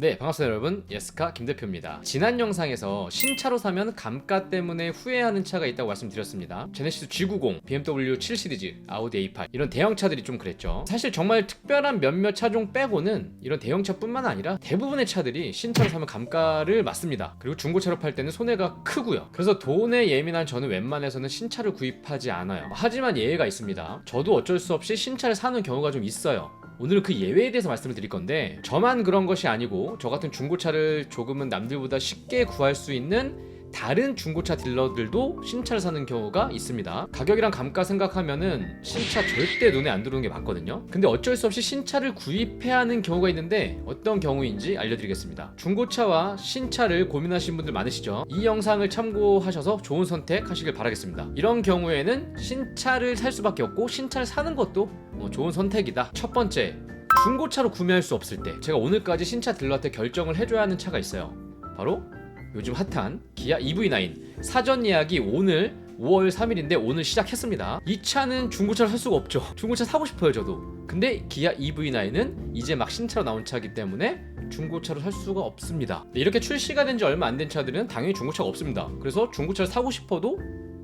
네, 반갑습니다 여러분. 예스카 김대표입니다. 지난 영상에서 신차로 사면 감가 때문에 후회하는 차가 있다고 말씀드렸습니다. 제네시스 G90, BMW 7 시리즈, 아우디 A8 이런 대형차들이 좀 그랬죠. 사실 정말 특별한 몇몇 차종 빼고는 이런 대형차뿐만 아니라 대부분의 차들이 신차로 사면 감가를 맞습니다. 그리고 중고차로 팔 때는 손해가 크고요. 그래서 돈에 예민한 저는 웬만해서는 신차를 구입하지 않아요. 하지만 예외가 있습니다. 저도 어쩔 수 없이 신차를 사는 경우가 좀 있어요. 오늘은 그 예외에 대해서 말씀을 드릴 건데, 저만 그런 것이 아니고 저 같은 중고차를 조금은 남들보다 쉽게 구할 수 있는 다른 중고차 딜러들도 신차를 사는 경우가 있습니다. 가격이랑 감가 생각하면은 신차 절대 눈에 안 들어오는 게 맞거든요. 근데 어쩔 수 없이 신차를 구입해야 하는 경우가 있는데 어떤 경우인지 알려드리겠습니다. 중고차와 신차를 고민하시는 분들 많으시죠? 이 영상을 참고하셔서 좋은 선택 하시길 바라겠습니다. 이런 경우에는 신차를 살 수밖에 없고 신차를 사는 것도 좋은 선택이다. 첫 번째, 중고차로 구매할 수 없을 때 제가 오늘까지 신차 딜러한테 결정을 해줘야 하는 차가 있어요. 바로 요즘 핫한 기아 EV9 사전 예약이 오늘 5월 3일인데 오늘 시작했습니다. 이 차는 중고차를 살 수가 없죠. 중고차 사고 싶어요 저도. 근데 기아 EV9은 이제 막 신차로 나온 차이기 때문에 중고차로 살 수가 없습니다. 이렇게 출시가 된 지 얼마 안 된 차들은 당연히 중고차가 없습니다. 그래서 중고차를 사고 싶어도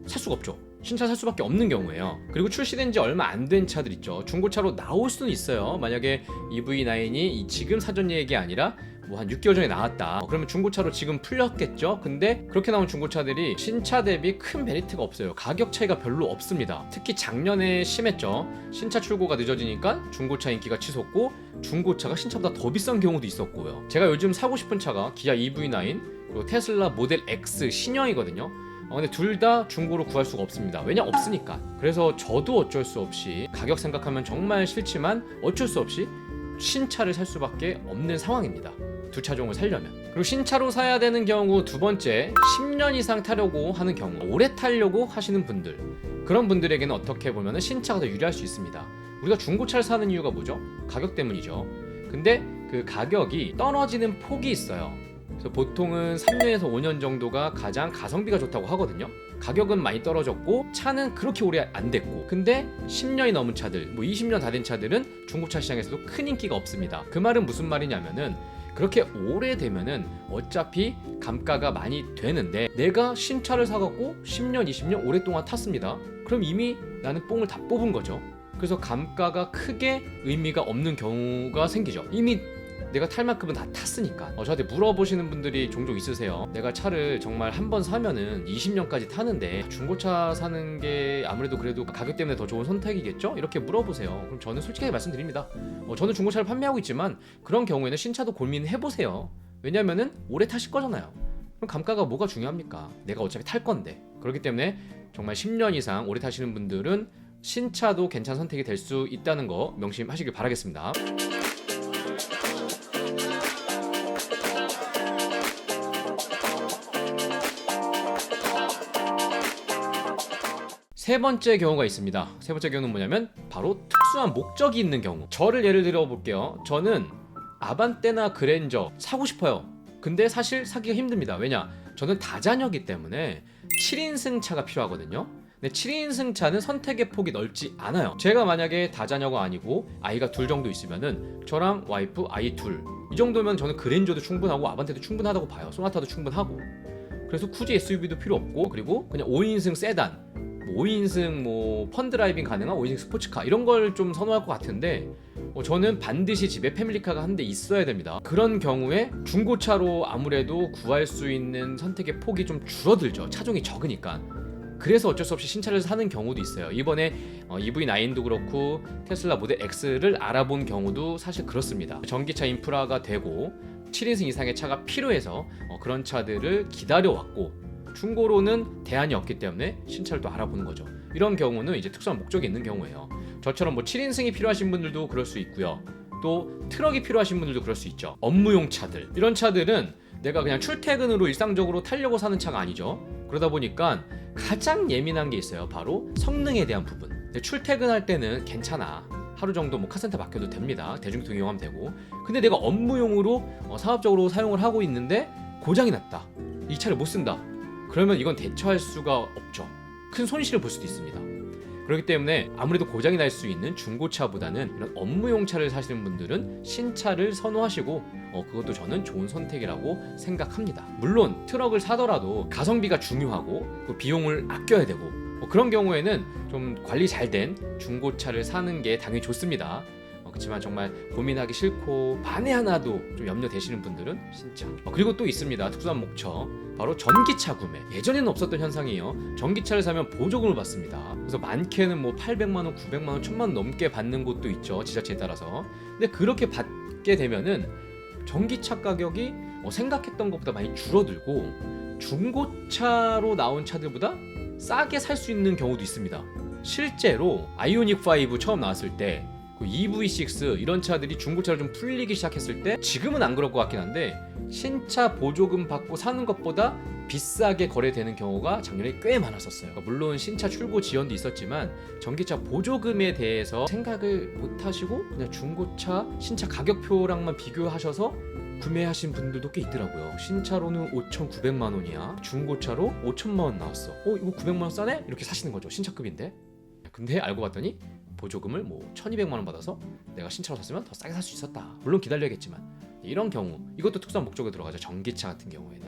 살 수가 없죠. 신차 살 수밖에 없는 경우예요. 그리고 출시된 지 얼마 안 된 차들 있죠. 중고차로 나올 수는 있어요. 만약에 EV9이 지금 사전 예약이 아니라 뭐 한 6개월 전에 나왔다. 그러면 중고차로 지금 풀렸겠죠? 근데 그렇게 나온 중고차들이 신차 대비 큰 메리트가 없어요. 가격 차이가 별로 없습니다. 특히 작년에 심했죠. 신차 출고가 늦어지니까 중고차 인기가 치솟고 중고차가 신차보다 더 비싼 경우도 있었고요. 제가 요즘 사고 싶은 차가 기아 EV9 그리고 테슬라 모델 X 신형이거든요. 근데 둘 다 중고로 구할 수가 없습니다. 왜냐? 없으니까. 그래서 저도 어쩔 수 없이 가격 생각하면 정말 싫지만 어쩔 수 없이 신차를 살 수밖에 없는 상황입니다. 두 차종을 살려면. 그리고 신차로 사야 되는 경우 두 번째, 10년 이상 타려고 하는 경우, 오래 타려고 하시는 분들, 그런 분들에게는 어떻게 보면 신차가 더 유리할 수 있습니다. 우리가 중고차를 사는 이유가 뭐죠? 가격 때문이죠. 근데 그 가격이 떨어지는 폭이 있어요. 그래서 보통은 3년에서 5년 정도가 가장 가성비가 좋다고 하거든요. 가격은 많이 떨어졌고 차는 그렇게 오래 안 됐고, 근데 10년이 넘은 차들, 뭐 20년 다 된 차들은 중고차 시장에서도 큰 인기가 없습니다. 그 말은 무슨 말이냐면은 그렇게 오래되면은 어차피 감가가 많이 되는데 내가 신차를 사갖고 10년, 20년 오랫동안 탔습니다. 그럼 이미 나는 뽕을 다 뽑은 거죠. 그래서 감가가 크게 의미가 없는 경우가 생기죠. 이미 내가 탈 만큼은 다 탔으니까. 저한테 물어보시는 분들이 종종 있으세요. 내가 차를 정말 한 번 사면은 20년까지 타는데 중고차 사는 게 아무래도 그래도 가격 때문에 더 좋은 선택이겠죠? 이렇게 물어보세요. 그럼 저는 솔직하게 말씀드립니다. 저는 중고차를 판매하고 있지만 그런 경우에는 신차도 고민해보세요. 왜냐면은 오래 타실 거잖아요. 그럼 감가가 뭐가 중요합니까? 내가 어차피 탈 건데. 그렇기 때문에 정말 10년 이상 오래 타시는 분들은 신차도 괜찮은 선택이 될 수 있다는 거 명심하시길 바라겠습니다. 세 번째 경우가 있습니다. 세 번째 경우는 뭐냐면 바로 특수한 목적이 있는 경우. 저를 예를 들어 볼게요. 저는 아반떼나 그랜저 사고 싶어요. 근데 사실 사기가 힘듭니다. 왜냐? 저는 다자녀이기 때문에 7인승 차가 필요하거든요. 근데 7인승 차는 선택의 폭이 넓지 않아요. 제가 만약에 다자녀가 아니고 아이가 둘 정도 있으면은 저랑 와이프 아이 둘, 이 정도면 저는 그랜저도 충분하고 아반떼도 충분하다고 봐요. 소나타도 충분하고. 그래서 굳이 SUV도 필요 없고, 그리고 그냥 5인승 세단, 5인승 펀드라이빙 가능한 5인승 스포츠카 이런 걸 좀 선호할 것 같은데, 저는 반드시 집에 패밀리카가 한 대 있어야 됩니다. 그런 경우에 중고차로 아무래도 구할 수 있는 선택의 폭이 좀 줄어들죠. 차종이 적으니까. 그래서 어쩔 수 없이 신차를 사는 경우도 있어요. 이번에 EV9도 그렇고 테슬라 모델 X를 알아본 경우도 사실 그렇습니다. 전기차 인프라가 되고 7인승 이상의 차가 필요해서 그런 차들을 기다려왔고, 중고로는 대안이 없기 때문에 신차를 또 알아보는 거죠. 이런 경우는 이제 특수한 목적이 있는 경우예요. 저처럼 7인승이 필요하신 분들도 그럴 수 있고요. 또 트럭이 필요하신 분들도 그럴 수 있죠. 업무용 차들. 이런 차들은 내가 그냥 출퇴근으로 일상적으로 타려고 사는 차가 아니죠. 그러다 보니까 가장 예민한 게 있어요. 바로 성능에 대한 부분. 출퇴근할 때는 괜찮아. 하루 정도 카센터 맡겨도 됩니다. 대중교통 이용하면 되고. 근데 내가 업무용으로 사업적으로 사용을 하고 있는데 고장이 났다. 이 차를 못 쓴다. 그러면 이건 대처할 수가 없죠. 큰 손실을 볼 수도 있습니다. 그렇기 때문에 아무래도 고장이 날 수 있는 중고차보다는 이런 업무용 차를 사시는 분들은 신차를 선호하시고, 그것도 저는 좋은 선택이라고 생각합니다. 물론 트럭을 사더라도 가성비가 중요하고 그 비용을 아껴야 되고 그런 경우에는 좀 관리 잘 된 중고차를 사는 게 당연히 좋습니다. 그렇지만 정말 고민하기 싫고 만에 하나도 좀 염려되시는 분들은 신차. 그리고 또 있습니다. 특수한 목적. 바로 전기차 구매. 예전에는 없었던 현상이에요. 전기차를 사면 보조금을 받습니다. 그래서 많게는 뭐 800만 원, 900만 원, 1000만 원 넘게 받는 곳도 있죠. 지자체에 따라서. 근데 그렇게 받게 되면은 전기차 가격이 생각했던 것보다 많이 줄어들고 중고차로 나온 차들보다 싸게 살 수 있는 경우도 있습니다. 실제로 아이오닉 5 처음 나왔을 때 EV6 이런 차들이 중고차로 좀 풀리기 시작했을 때 지금은 안 그럴 것 같긴 한데 신차 보조금 받고 사는 것보다 비싸게 거래되는 경우가 작년에 꽤 많았었어요. 물론 신차 출고 지원도 있었지만 전기차 보조금에 대해서 생각을 못 하시고 그냥 중고차 신차 가격표랑만 비교하셔서 구매하신 분들도 꽤 있더라고요. 신차로는 5,900만 원이야. 중고차로 5천만 원 나왔어. 이거 900만 원 싸네? 이렇게 사시는 거죠. 신차급인데. 근데 알고 봤더니 보조금을 뭐 1,200만 원 받아서 내가 신차로 샀으면 더 싸게 살 수 있었다. 물론 기다려야겠지만 이런 경우 이것도 특수한 목적으로 들어가죠. 전기차 같은 경우에는.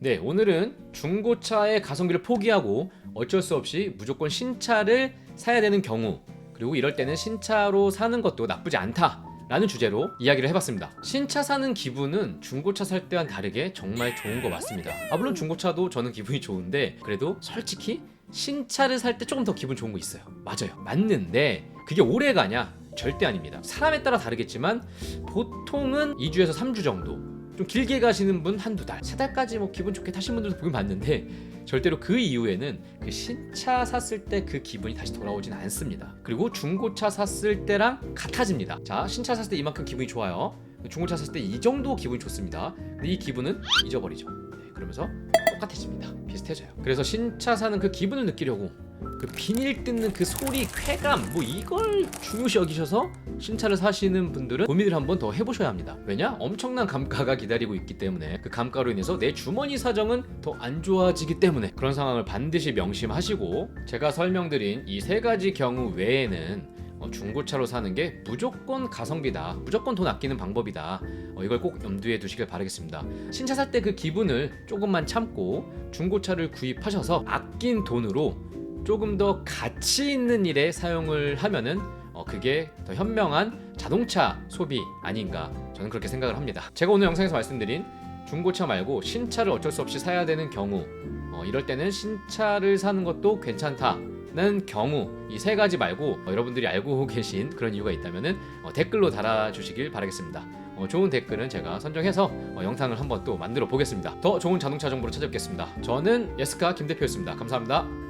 네, 오늘은 중고차의 가성비를 포기하고 어쩔 수 없이 무조건 신차를 사야 되는 경우, 그리고 이럴 때는 신차로 사는 것도 나쁘지 않다라는 주제로 이야기를 해봤습니다. 신차 사는 기분은 중고차 살 때와는 다르게 정말 좋은 거 맞습니다. 물론 중고차도 저는 기분이 좋은데 그래도 솔직히 신차를 살 때 조금 더 기분 좋은 거 있어요. 맞아요. 맞는데 그게 오래 가냐? 절대 아닙니다. 사람에 따라 다르겠지만 보통은 2주에서 3주 정도, 좀 길게 가시는 분 한두 달, 3달까지 뭐 기분 좋게 타신 분들도 보긴 봤는데 절대로 그 이후에는 그 신차 샀을 때 그 기분이 다시 돌아오진 않습니다. 그리고 중고차 샀을 때랑 같아집니다. 자, 신차 샀을 때 이만큼 기분이 좋아요. 중고차 샀을 때 이 정도 기분이 좋습니다. 근데 이 기분은 잊어버리죠. 그러면서 똑같아집니다. 비슷해져요. 그래서 신차 사는 그 기분을 느끼려고 그 비닐 뜯는 그 소리, 쾌감, 뭐 이걸 중요시 여기셔서 신차를 사시는 분들은 고민을 한번 더 해보셔야 합니다. 왜냐? 엄청난 감가가 기다리고 있기 때문에 그 감가로 인해서 내 주머니 사정은 더 안 좋아지기 때문에 그런 상황을 반드시 명심하시고, 제가 설명드린 이 세 가지 경우 외에는 중고차로 사는 게 무조건 가성비다, 무조건 돈 아끼는 방법이다, 이걸 꼭 염두에 두시길 바라겠습니다. 신차 살 때 그 기분을 조금만 참고 중고차를 구입하셔서 아낀 돈으로 조금 더 가치 있는 일에 사용을 하면은 그게 더 현명한 자동차 소비 아닌가, 저는 그렇게 생각을 합니다. 제가 오늘 영상에서 말씀드린 중고차 말고 신차를 어쩔 수 없이 사야 되는 경우, 이럴 때는 신차를 사는 것도 괜찮다는 경우, 이 세 가지 말고 여러분들이 알고 계신 그런 이유가 있다면은 댓글로 달아주시길 바라겠습니다. 좋은 댓글은 제가 선정해서 영상을 한번 또 만들어 보겠습니다. 더 좋은 자동차 정보로 찾아뵙겠습니다. 저는 예스카 김 대표였습니다. 감사합니다.